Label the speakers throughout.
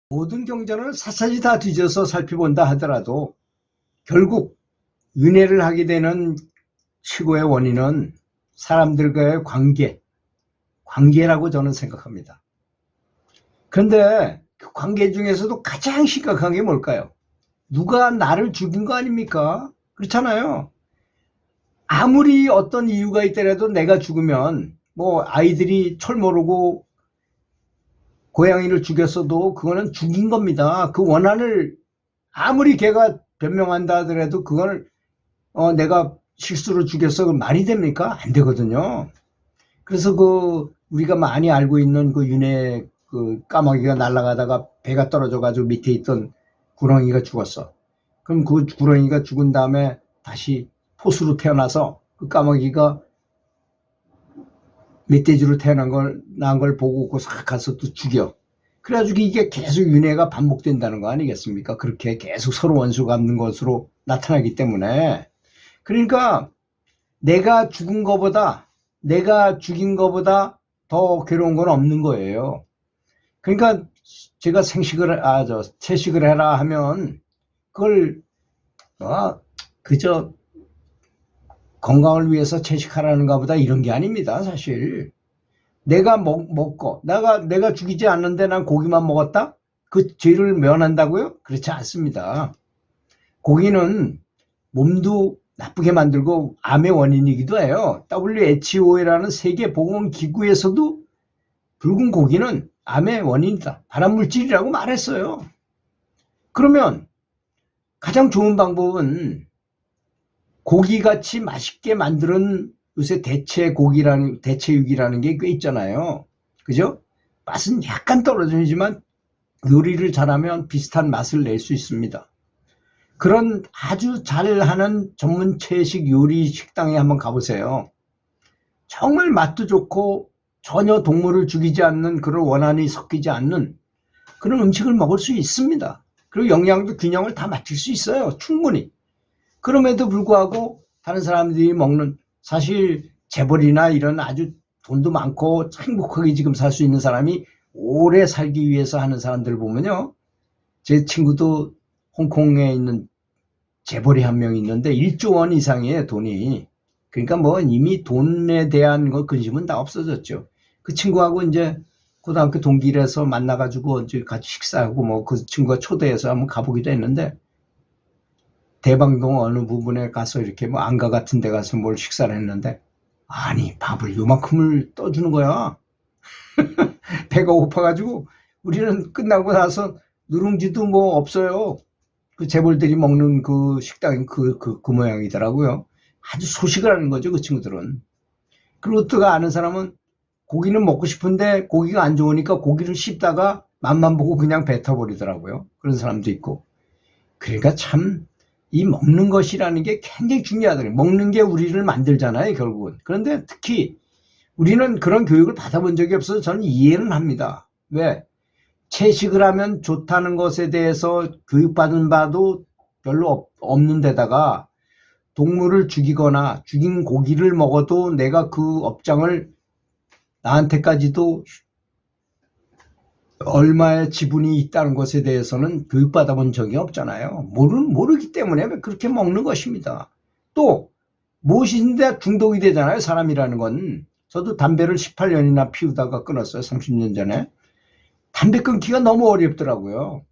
Speaker 1: 모든 경전을 샅샅이 다 뒤져서 살펴본다 하더라도 결국 윤회를 하게 되는 최고의 원인은 사람들과의 관계라고 저는 생각합니다. 그런데 그 관계 중에서도 가장 심각한 게 뭘까요? 누가 나를 죽인 거 아닙니까? 그렇잖아요. 아무리 어떤 이유가 있더라도 내가 죽으면 뭐 아이들이 철 모르고 고양이를 죽였어도 그거는 죽인 겁니다. 그 원한을 아무리 걔가 변명한다 하더라도 그걸 내가 실수로 죽였어 말이 됩니까? 안 되거든요. 그래서 그 우리가 많이 알고 있는 그 윤회 그 까마귀가 날아가다가 배가 떨어져 가지고 밑에 있던 구렁이가 죽었어. 그럼 그 구렁이가 죽은 다음에 다시 포수로 태어나서 그 까마귀가 멧돼지로 태어난 걸 보고 그 가서 또 죽여. 그래가지고 이게 계속 윤회가 반복된다는 거 아니겠습니까? 그렇게 계속 서로 원수 갚는 것으로 나타나기 때문에. 그러니까 내가 죽인 거보다 더 괴로운 건 없는 거예요. 그러니까 제가 채식을 해라 하면 그걸 그저 건강을 위해서 채식하라는가 보다 이런 게 아닙니다. 사실 내가 먹고 내가 죽이지 않는데 난 고기만 먹었다? 그 죄를 면한다고요? 그렇지 않습니다. 고기는 몸도 나쁘게 만들고 암의 원인이기도 해요. WHO라는 세계보건기구에서도 붉은 고기는 암의 원인이다. 발암물질이라고 말했어요. 그러면 가장 좋은 방법은 고기같이 맛있게 만드는 요새 대체육이라는 게 꽤 있잖아요. 그죠? 맛은 약간 떨어지지만 요리를 잘하면 비슷한 맛을 낼 수 있습니다. 그런 아주 잘하는 전문 채식 요리 식당에 한번 가보세요. 정말 맛도 좋고 전혀 동물을 죽이지 않는 그런 원한이 섞이지 않는 그런 음식을 먹을 수 있습니다. 그리고 영양도 균형을 다 맞출 수 있어요. 충분히. 그럼에도 불구하고 다른 사람들이 먹는 사실 재벌이나 이런 아주 돈도 많고 행복하게 지금 살 수 있는 사람이 오래 살기 위해서 하는 사람들 보면요. 제 친구도 홍콩에 있는 재벌이 한 명 있는데 1조 원 이상의 돈이. 그러니까 뭐 이미 돈에 대한 근심은 다 없어졌죠. 그 친구하고 이제 고등학교 동기라서 만나가지고 이제 같이 식사하고 뭐 그 친구가 초대해서 한번 가보기도 했는데 대방동 어느 부분에 가서 이렇게 뭐 안가 같은 데 가서 뭘 식사를 했는데 아니 밥을 요만큼을 떠주는 거야. 배가 고파가지고 우리는 끝나고 나서 누룽지도 뭐 없어요. 그 재벌들이 먹는 그 식당이 그 모양이더라고요. 아주 소식을 하는 거죠, 그 친구들은. 그리고 또 아는 사람은 고기는 먹고 싶은데 고기가 안 좋으니까 고기를 씹다가 맛만 보고 그냥 뱉어버리더라고요. 그런 사람도 있고. 그러니까 참 이 먹는 것이라는 게 굉장히 중요하더라고요. 먹는 게 우리를 만들잖아요, 결국은. 그런데 특히 우리는 그런 교육을 받아본 적이 없어서 저는 이해는 합니다. 왜? 채식을 하면 좋다는 것에 대해서 교육받은 바도 별로 없는 데다가 동물을 죽이거나 죽인 고기를 먹어도 내가 그 업장을 나한테까지도 얼마의 지분이 있다는 것에 대해서는 교육받아 본 적이 없잖아요. 모르기 때문에 그렇게 먹는 것입니다. 또 무엇인데 중독이 되잖아요, 사람이라는 건. 저도 담배를 18년이나 피우다가 끊었어요, 30년 전에. 담배 끊기가 너무 어렵더라고요.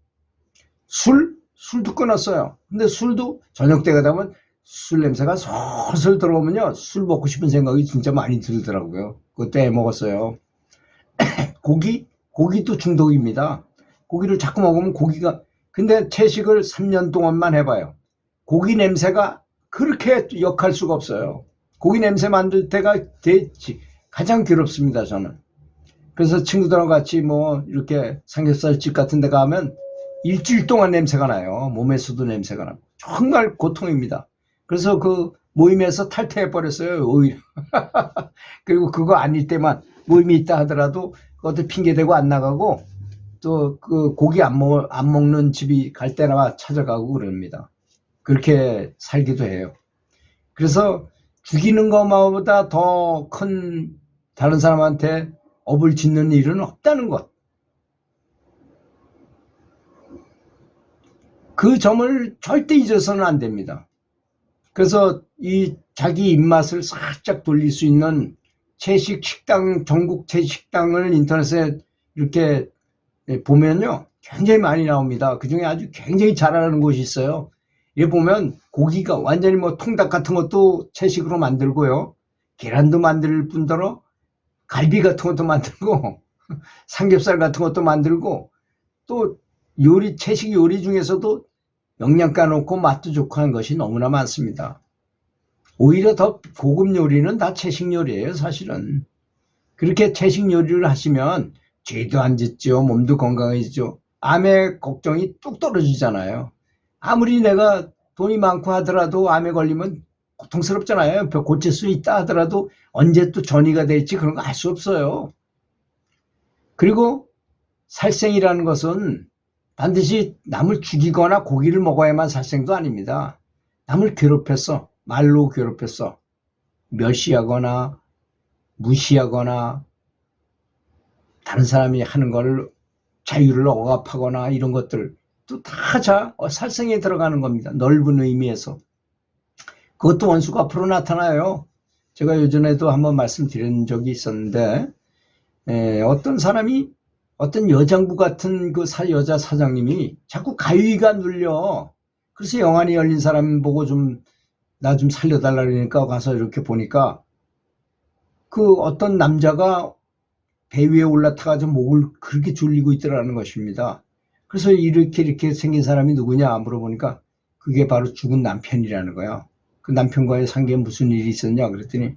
Speaker 1: 술도 끊었어요. 근데 술도 저녁 때가 되면 술 냄새가 솔솔 들어오면요, 술 먹고 싶은 생각이 진짜 많이 들더라고요. 그때 먹었어요. 고기도 중독입니다. 고기를 자꾸 먹으면 근데 채식을 3년 동안만 해봐요. 고기 냄새가 그렇게 역할 수가 없어요. 고기 냄새 만들 때가 가장 괴롭습니다, 저는. 그래서 친구들하고 같이 뭐 이렇게 삼겹살집 같은 데 가면 일주일 동안 냄새가 나요. 몸에서도 냄새가 나고. 정말 고통입니다. 그래서 그 모임에서 탈퇴해버렸어요, 오히려. 그리고 그거 아닐 때만 모임이 있다 하더라도 그것도 핑계대고 안 나가고 또 그 고기 안 먹는 집이 갈 때나 찾아가고 그럽니다. 그렇게 살기도 해요. 그래서 죽이는 것보다 더 큰 다른 사람한테 업을 짓는 일은 없다는 것. 그 점을 절대 잊어서는 안 됩니다. 그래서 이 자기 입맛을 살짝 돌릴 수 있는 채식 식당, 전국 채식 식당을 인터넷에 이렇게 보면요, 굉장히 많이 나옵니다. 그 중에 아주 굉장히 잘하는 곳이 있어요. 여기 보면 고기가 완전히 뭐 통닭 같은 것도 채식으로 만들고요, 계란도 만들 뿐더러 갈비 같은 것도 만들고 삼겹살 같은 것도 만들고, 또 요리, 채식 요리 중에서도 영양가 높고 맛도 좋고 한 것이 너무나 많습니다. 오히려 더 고급 요리는 다 채식 요리예요, 사실은. 그렇게 채식 요리를 하시면 죄도 안 짓죠, 몸도 건강해지죠, 암의 걱정이 뚝 떨어지잖아요. 아무리 내가 돈이 많고 하더라도 암에 걸리면 고통스럽잖아요. 고칠 수 있다 하더라도 언제 또 전이가 될지 그런 거 알 수 없어요. 그리고 살생이라는 것은 반드시 남을 죽이거나 고기를 먹어야만 살생도 아닙니다. 남을 괴롭혔어, 말로 괴롭혔어, 멸시하거나 무시하거나 다른 사람이 하는 걸 자유를 억압하거나 이런 것들 또 다 살생에 들어가는 겁니다. 넓은 의미에서. 그것도 원수가 앞으로 나타나요. 제가 예전에도 한번 말씀드린 적이 있었는데, 어떤 사람이, 어떤 여장부 같은 그 여자 사장님이 자꾸 가위가 눌려. 그래서 영안이 열린 사람 보고 나 좀 살려달라 그러니까 가서 이렇게 보니까 그 어떤 남자가 배 위에 올라타가지고 목을 그렇게 졸리고 있더라는 것입니다. 그래서 이렇게 생긴 사람이 누구냐 물어보니까 그게 바로 죽은 남편이라는 거야. 그 남편과의 관계에 무슨 일이 있었냐 그랬더니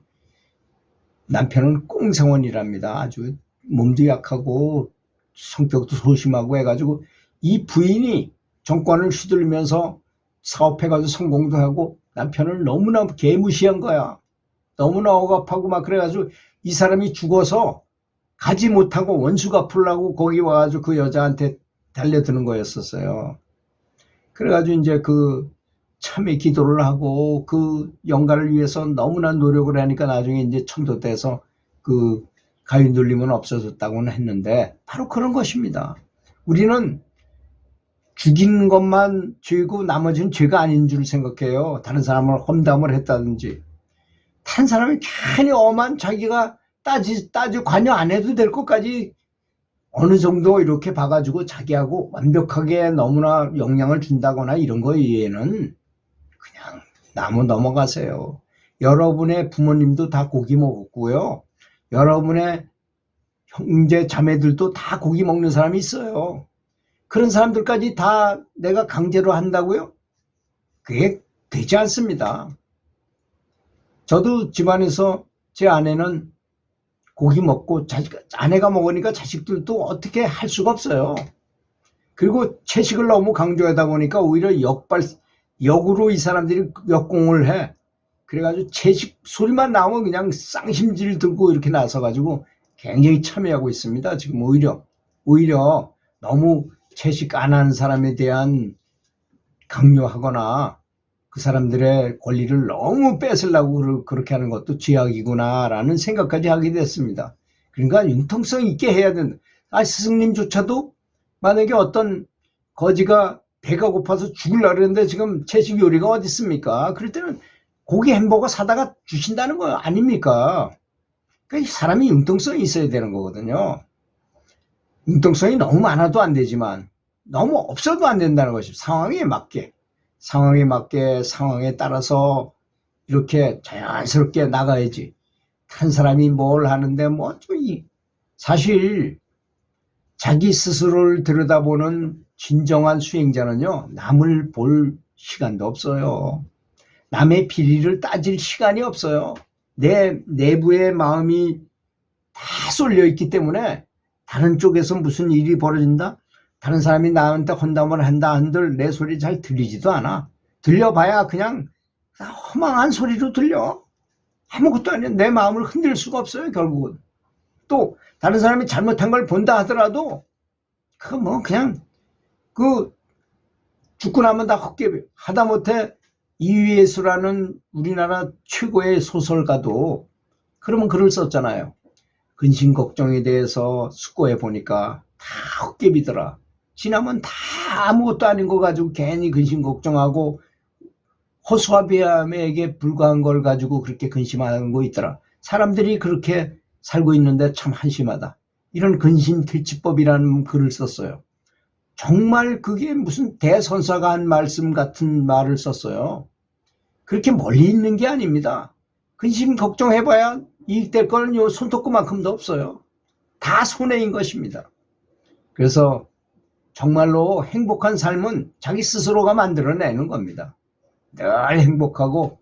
Speaker 1: 남편은 꽁생원이랍니다. 아주 몸도 약하고 성격도 소심하고 해가지고 이 부인이 정권을 휘둘리면서 사업해가지고 성공도 하고 남편을 너무나 개무시한 거야. 너무나 억압하고 막 그래가지고 이 사람이 죽어서 가지 못하고 원수 갚으려고 거기 와가지고 그 여자한테 달려드는 거였었어요. 그래가지고 이제 그 참에 기도를 하고 그 영가를 위해서 너무나 노력을 하니까 나중에 이제 천도돼서 그 가위 눌림은 없어졌다고는 했는데 바로 그런 것입니다. 우리는 죽인 것만 죄고 나머지는 죄가 아닌 줄 생각해요. 다른 사람을 험담을 했다든지. 다른 사람이 괜히 엄한 자기가 따지 관여 안 해도 될 것까지 어느 정도 이렇게 봐가지고 자기하고 완벽하게 너무나 영향을 준다거나 이런 거 이외에는 그냥 나무 넘어가세요. 여러분의 부모님도 다 고기 먹었고요. 여러분의 형제 자매들도 다 고기 먹는 사람이 있어요. 그런 사람들까지 다 내가 강제로 한다고요? 그게 되지 않습니다. 저도 집안에서 제 아내는 고기 먹고 아내가 먹으니까 자식들도 어떻게 할 수가 없어요. 그리고 채식을 너무 강조하다 보니까 오히려 역으로 이 사람들이 역공을 해. 그래가지고 채식 소리만 나오면 그냥 쌍심지를 들고 이렇게 나서가지고 굉장히 참여하고 있습니다. 지금 오히려 너무 채식 안 하는 사람에 대한 강요하거나 그 사람들의 권리를 너무 뺏으려고 그렇게 하는 것도 죄악이구나라는 생각까지 하게 됐습니다. 그러니까 융통성 있게 해야 된다. 스승님조차도 만약에 어떤 거지가 배가 고파서 죽으려고 그러는데 지금 채식 요리가 어디 있습니까? 그럴 때는 고기 햄버거 사다가 주신다는 거 아닙니까? 그러니까 사람이 융통성이 있어야 되는 거거든요. 융통성이 너무 많아도 안 되지만 너무 없어도 안 된다는 것이 상황에 맞게 상황에 따라서 이렇게 자연스럽게 나가야지. 한 사람이 뭘 하는데 사실 자기 스스로를 들여다보는 진정한 수행자는요, 남을 볼 시간도 없어요. 남의 비리를 따질 시간이 없어요. 내 내부의 마음이 다 쏠려 있기 때문에 다른 쪽에서 무슨 일이 벌어진다? 다른 사람이 나한테 혼담을 한다 한들 내 소리 잘 들리지도 않아. 들려봐야 그냥 허망한 소리로 들려. 아무것도 아니야. 내 마음을 흔들 수가 없어요, 결국은. 또 다른 사람이 잘못한 걸 본다 하더라도 그냥 죽고 나면 다 헛개비. 하다못해 이휘예수라는 우리나라 최고의 소설가도 그러면 글을 썼잖아요. 근심 걱정에 대해서 숙고해 보니까 다 헛개비더라. 지나면 다 아무것도 아닌 거 가지고 괜히 근심 걱정하고 허수아비함에게 불과한 걸 가지고 그렇게 근심하는 거 있더라. 사람들이 그렇게 살고 있는데 참 한심하다. 이런 근심퇴치법이라는 글을 썼어요. 정말 그게 무슨 대선사가 한 말씀 같은 말을 썼어요. 그렇게 멀리 있는 게 아닙니다. 근심 걱정해봐야 이익될 거는 요 손톱구만큼도 없어요. 다 손해인 것입니다. 그래서 정말로 행복한 삶은 자기 스스로가 만들어내는 겁니다. 늘 행복하고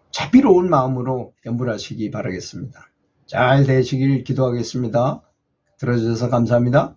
Speaker 1: 자비로운 마음으로 연불하시기 바라겠습니다. 잘 되시길 기도하겠습니다. 들어주셔서 감사합니다.